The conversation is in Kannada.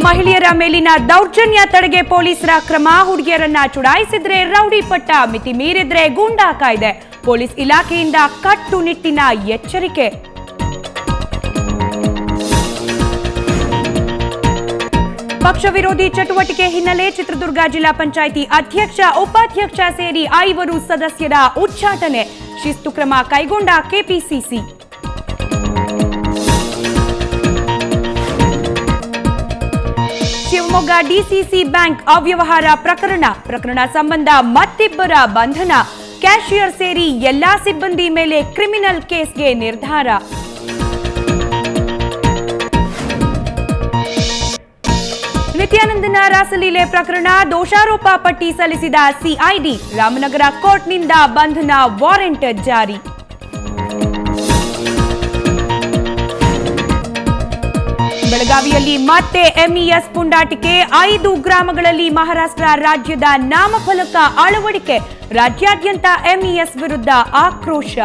ಮಹಿಳೆಯರ ಮೇಲಿನ ದೌರ್ಜನ್ಯ ತಡೆಗೆ ಪೊಲೀಸರ ಕ್ರಮ. ಹುಡುಗಿಯರನ್ನ ಚುಡಾಯಿಸಿದ್ರೆ ರೌಡಿ ಪಟ್ಟ, ಮಿತಿ ಮೀರಿದ್ರೆ ಗೂಂಡಾ ಕಾಯ್ದೆ. ಪೊಲೀಸ್ ಇಲಾಖೆಯಿಂದ ಕಟ್ಟುನಿಟ್ಟಿನ ಎಚ್ಚರಿಕೆ. ಪಕ್ಷ ವಿರೋಧಿ ಚಟುವಟಿಕೆ ಹಿನ್ನೆಲೆ ಚಿತ್ರದುರ್ಗ ಜಿಲ್ಲಾ ಪಂಚಾಯಿತಿ ಅಧ್ಯಕ್ಷ, ಉಪಾಧ್ಯಕ್ಷ ಸೇರಿ 5 ಸದಸ್ಯರ ಉಚ್ಚಾಟನೆ. ಶಿಸ್ತು ಕ್ರಮ ಕೈಗೊಂಡ ಕೆಪಿಸಿಸಿ. ಶಿವಮೊಗ್ಗ ಡಿಸಿಸಿ ಬ್ಯಾಂಕ್ ಅವ್ಯವಹಾರ ಪ್ರಕರಣ ಸಂಬಂಧ ಮತ್ತಿಬ್ಬರ ಬಂಧನ. ಕ್ಯಾಷಿಯರ್ ಸೇರಿ ಎಲ್ಲಾ ಸಿಬ್ಬಂದಿ ಮೇಲೆ ಕ್ರಿಮಿನಲ್ ಕೇಸ್ಗೆ ನಿರ್ಧಾರ. ನಿತ್ಯಾನಂದನ ರಾಸಲೀಲೆ ಪ್ರಕರಣ ದೋಷಾರೋಪ ಪಟ್ಟಿ ಸಲ್ಲಿಸಿದ ಸಿಐಡಿ. ರಾಮನಗರ ಕೋರ್ಟ್ನಿಂದ ಬಂಧನ ವಾರೆಂಟ್ ಜಾರಿ. ಬೆಳಗಾವಿಯಲ್ಲಿ ಮತ್ತೆ ಎಂಇಎಸ್ ಪುಂಡಾಟಿಕೆ. 5 ಗ್ರಾಮಗಳಲ್ಲಿ ಮಹಾರಾಷ್ಟ್ರ ರಾಜ್ಯದ ನಾಮಫಲಕ ಅಳವಡಿಕೆ. ರಾಜ್ಯಾದ್ಯಂತ ಎಂಇಎಸ್ ವಿರುದ್ಧ ಆಕ್ರೋಶ.